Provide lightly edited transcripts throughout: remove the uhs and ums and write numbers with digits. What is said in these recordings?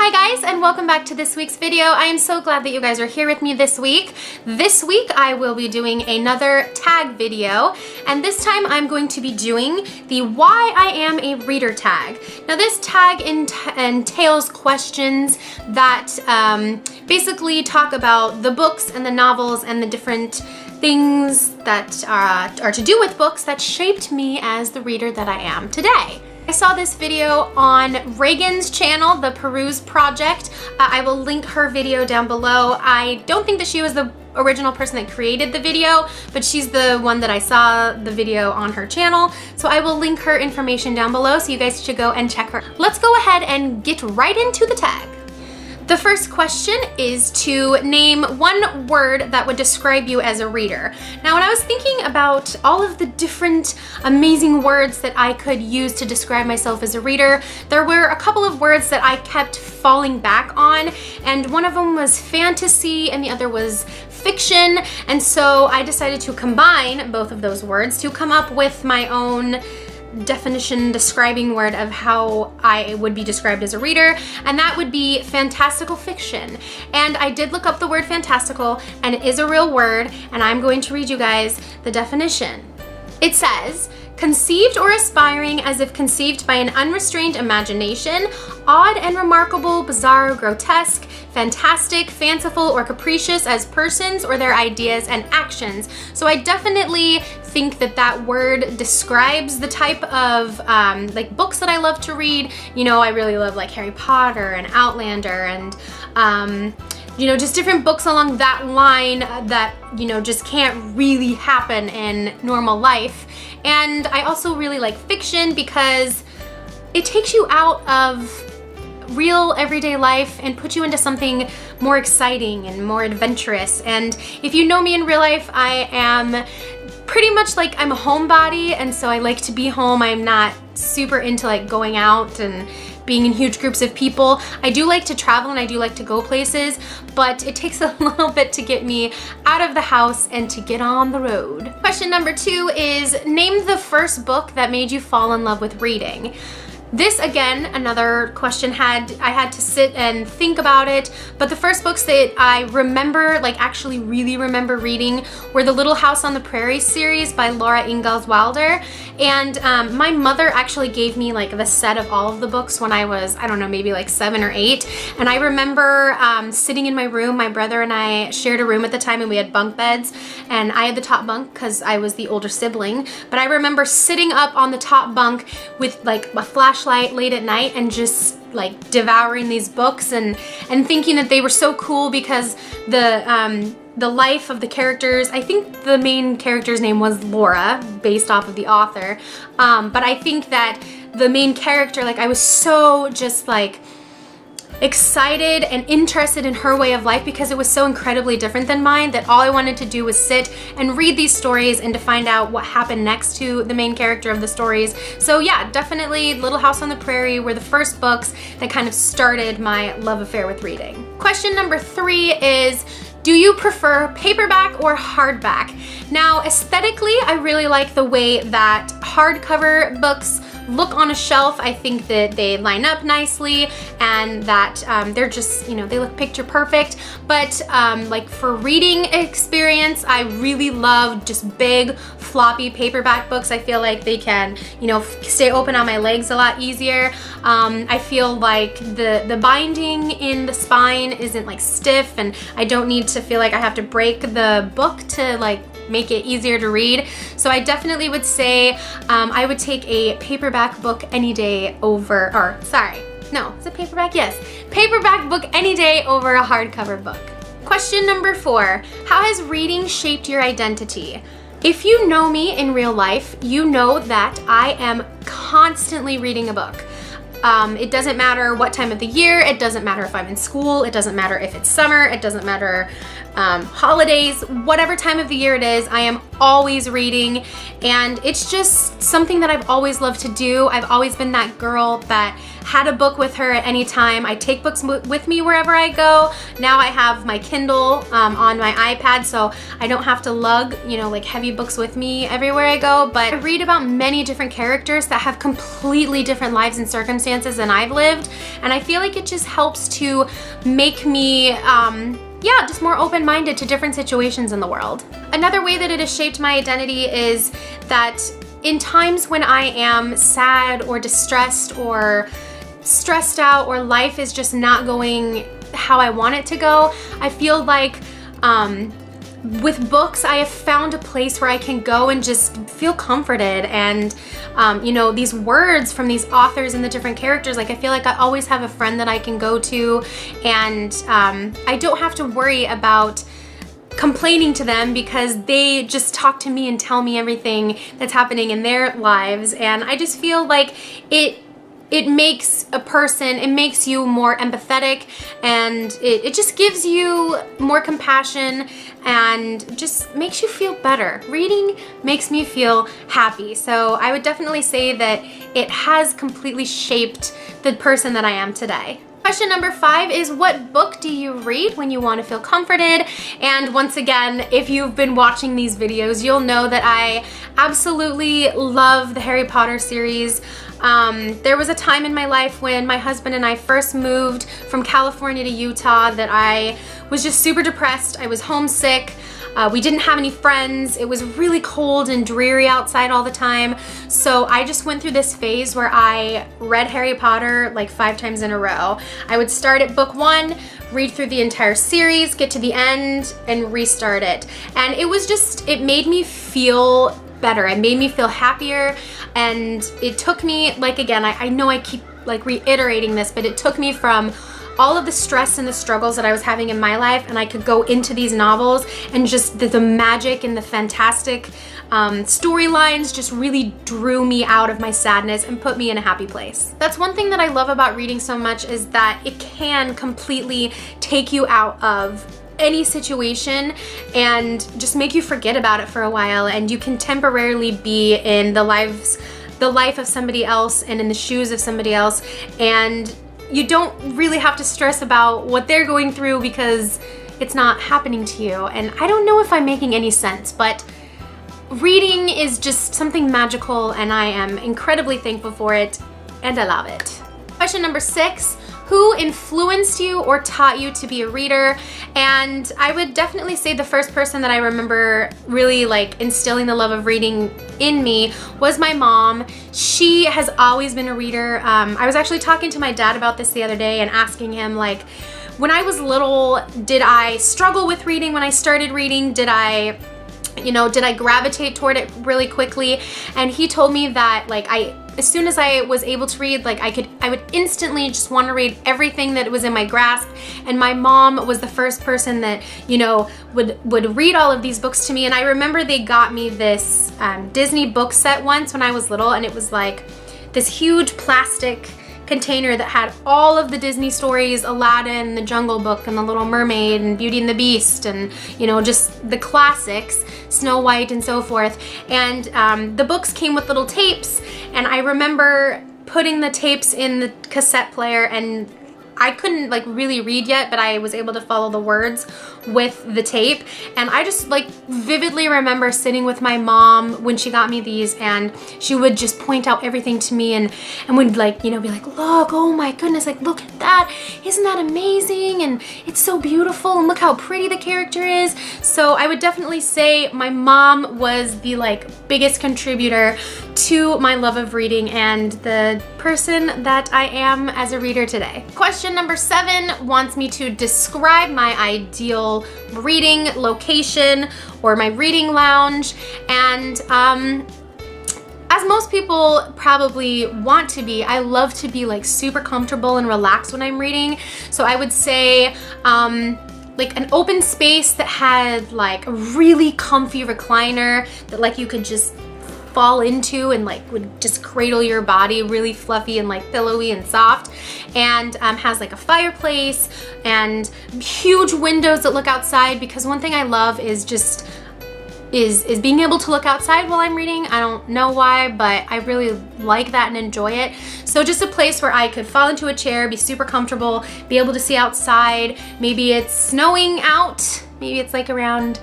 Hi guys, and welcome back to this week's video. I am so glad that you guys are here with me this week. This week I will be doing another tag video, and this time I'm going to be doing the Why I Am a Reader tag. Now this tag entails questions that basically talk about the books and the novels and the different things that are to do with books that shaped me as the reader that I am today. I saw this video on Reagan's channel, the Peruse Project. I will link her video down below. I don't think that she was the original person that created the video, but she's the one that I saw the video on her channel. So I will link her information down below, so you guys should go and check her. Let's go ahead and get right into the tag. The first question is to name one word that would describe you as a reader. Now, when I was thinking about all of the different amazing words that I could use to describe myself as a reader, there were a couple of words that I kept falling back on, and one of them was fantasy and the other was fiction, and so I decided to combine both of those words to come up with my own definition describing word of how I would be described as a reader, and that would be fantastical fiction. And I did look up the word fantastical, and it is a real word, and I'm going to read you guys the definition. It says, conceived or aspiring as if conceived by an unrestrained imagination, odd and remarkable, bizarre, grotesque, fantastic, fanciful, or capricious as persons or their ideas and actions. So I definitely think that that word describes the type of like books that I love to read. You know, I really love like Harry Potter and Outlander and you know, just different books along that line that, you know, just can't really happen in normal life. And I also really like fiction because it takes you out of real everyday life and puts you into something more exciting and more adventurous. And if you know me in real life, I am pretty much like I'm a homebody, and so I like to be home. I'm not super into like going out and being in huge groups of people. I do like to travel and I do like to go places, but it takes a little bit to get me out of the house and to get on the road. Question number 2 is name the first book that made you fall in love with reading. This, again, another question I had to sit and think about it, but the first books that I remember, like actually really remember reading, were the Little House on the Prairie series by Laura Ingalls Wilder. And my mother actually gave me like the set of all of the books when I was, I don't know, maybe like 7 or 8. And I remember sitting in my room. My brother and I shared a room at the time, and we had bunk beds, and I had the top bunk because I was the older sibling. But I remember sitting up on the top bunk with like a flashlight late at night and just like devouring these books and thinking that they were so cool because the life of the characters, I think the main character's name was Laura, based off of the author, but I think that the main character, like I was so just like excited and interested in her way of life because it was so incredibly different than mine that all I wanted to do was sit and read these stories and to find out what happened next to the main character of the stories. So yeah, definitely Little House on the Prairie were the first books that kind of started my love affair with reading. Question number 3 is, do you prefer paperback or hardback? Now, aesthetically, I really like the way that hardcover books look on a shelf. I think that they line up nicely and that they're just, you know, they look picture perfect. But like for reading experience, I really love just big floppy paperback books. I feel like they can, you know, stay open on my legs a lot easier. I feel like the binding in the spine isn't like stiff, and I don't need to feel like I have to break the book to like make it easier to read. So I definitely would say I would take a paperback book any day over, or sorry, no, is it paperback? Yes, paperback book any day over a hardcover book. Question number 4, how has reading shaped your identity? If you know me in real life, you know that I am constantly reading a book. It doesn't matter what time of the year, it doesn't matter if I'm in school, it doesn't matter if it's summer, it doesn't matter holidays, whatever time of the year it is, I am always reading, and it's just something that I've always loved to do. I've always been that girl that had a book with her at any time. I take books with me wherever I go. Now I have my Kindle on my iPad, so I don't have to lug, you know, like heavy books with me everywhere I go, but I read about many different characters that have completely different lives and circumstances circumstances than I've lived. And I feel like it just helps to make me, yeah, just more open-minded to different situations in the world. Another way that it has shaped my identity is that in times when I am sad or distressed or stressed out, or life is just not going how I want it to go, I feel like with books, I have found a place where I can go and just feel comforted. And you know, these words from these authors and the different characters, like I feel like I always have a friend that I can go to, and I don't have to worry about complaining to them because they just talk to me and tell me everything that's happening in their lives. And I just feel like it makes a person, it makes you more empathetic, and it just gives you more compassion and just makes you feel better. Reading makes me feel happy. So I would definitely say that it has completely shaped the person that I am today. Question number 5 is, what book do you read when you want to feel comforted? And once again, if you've been watching these videos, you'll know that I absolutely love the Harry Potter series. There was a time in my life when my husband and I first moved from California to Utah that I was just super depressed. I was homesick. We didn't have any friends. It was really cold and dreary outside all the time. So I just went through this phase where I read Harry Potter like 5 times in a row. I would start at book 1, read through the entire series, get to the end, and restart it. And it was just, it made me feel better. It made me feel happier. And it took me, like, again, I know I keep like reiterating this, but it took me from all of the stress and the struggles that I was having in my life, and I could go into these novels, and just the magic and the fantastic storylines just really drew me out of my sadness and put me in a happy place. That's one thing that I love about reading so much, is that it can completely take you out of any situation and just make you forget about it for a while, and you can temporarily be in the life of somebody else and in the shoes of somebody else, and you don't really have to stress about what they're going through because it's not happening to you. And I don't know if I'm making any sense, but reading is just something magical, and I am incredibly thankful for it, and I love it. Question number 6, who influenced you or taught you to be a reader? And I would definitely say the first person that I remember really like instilling the love of reading in me was my mom. She has always been a reader. I was actually talking to my dad about this the other day and asking him, like, when I was little, did I struggle with reading when I started reading? Did I gravitate toward it really quickly? And he told me that, like, as soon as I was able to read, like I would instantly just want to read everything that was in my grasp. And my mom was the first person that, you know, would read all of these books to me. And I remember they got me this Disney book set once when I was little, and it was like this huge plastic container that had all of the Disney stories, Aladdin, The Jungle Book, and The Little Mermaid, and Beauty and the Beast, and, you know, just the classics, Snow White and so forth. And the books came with little tapes, and I remember putting the tapes in the cassette player, and I couldn't like really read yet, but I was able to follow the words with the tape. And I just like vividly remember sitting with my mom when she got me these, and she would just point out everything to me, and would, like, you know, be like, look, oh my goodness, like, look at that, isn't that amazing, and it's so beautiful, and look how pretty the character is. So I would definitely say my mom was the like biggest contributor to my love of reading and the person that I am as a reader today. Question number 7 wants me to describe my ideal reading location or my reading lounge. And as most people probably want to be, I love to be like super comfortable and relaxed when I'm reading. So I would say like an open space that had like a really comfy recliner that like you could just fall into and like would just cradle your body, really fluffy and like pillowy and soft, and has like a fireplace and huge windows that look outside, because one thing I love is just is being able to look outside while I'm reading. I don't know why, but I really like that and enjoy it. So just a place where I could fall into a chair, be super comfortable, be able to see outside. Maybe it's snowing out, maybe it's like around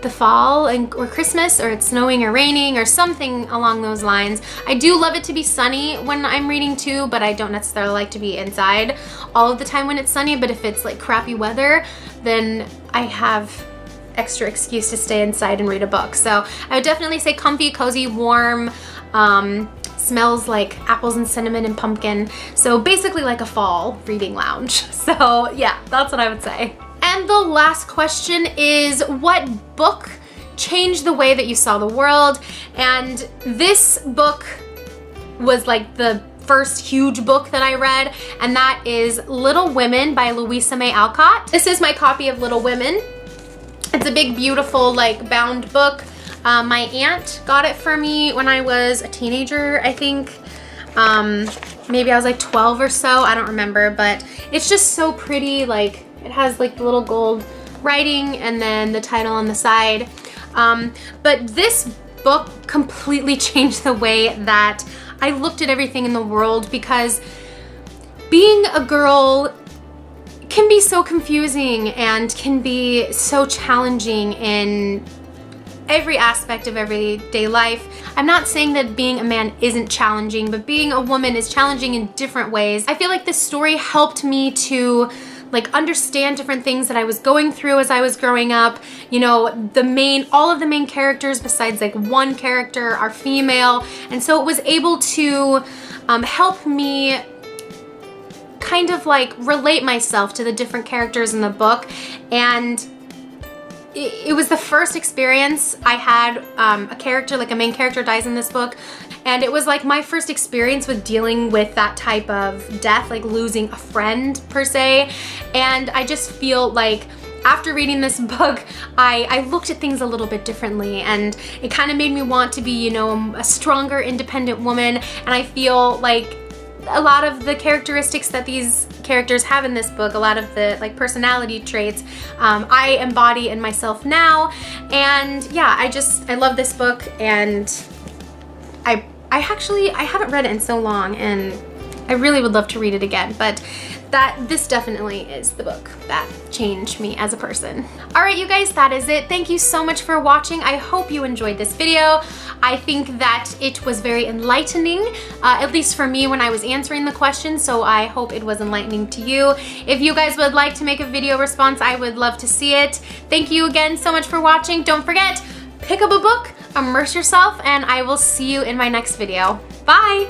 the fall or Christmas, or it's snowing or raining or something along those lines. I do love it to be sunny when I'm reading too, but I don't necessarily like to be inside all of the time when it's sunny. But if it's like crappy weather, then I have extra excuse to stay inside and read a book. So I would definitely say comfy, cozy, warm, smells like apples and cinnamon and pumpkin. So basically like a fall reading lounge. So yeah, that's what I would say. And the last question is, what book changed the way that you saw the world? And this book was like the first huge book that I read, and that is Little Women by Louisa May Alcott. This is my copy of Little Women. It's a big, beautiful, like bound book. My aunt got it for me when I was a teenager, I think. Maybe I was like 12 or so, I don't remember, but it's just so pretty. Like, it has like the little gold writing and then the title on the side. But this book completely changed the way that I looked at everything in the world, because being a girl can be so confusing and can be so challenging in every aspect of everyday life. I'm not saying that being a man isn't challenging, but being a woman is challenging in different ways. I feel like this story helped me to like understand different things that I was going through as I was growing up. You know, all of the main characters besides like one character are female, and so it was able to help me kind of like relate myself to the different characters in the book. And it was the first experience I had a main character dies in this book, and it was like my first experience with dealing with that type of death, like losing a friend per se. And I just feel like after reading this book, I looked at things a little bit differently, and it kind of made me want to be, you know, a stronger, independent woman. And I feel like a lot of the characteristics that these characters have in this book, a lot of the like personality traits, I embody in myself now. And yeah, I love this book, and I haven't read it in so long, and I really would love to read it again. But this definitely is the book that changed me as a person. All right, you guys, that is it. Thank you so much for watching. I hope you enjoyed this video. I think that it was very enlightening, at least for me when I was answering the question, so I hope it was enlightening to you. If you guys would like to make a video response, I would love to see it. Thank you again so much for watching. Don't forget, pick up a book, immerse yourself, and I will see you in my next video. Bye!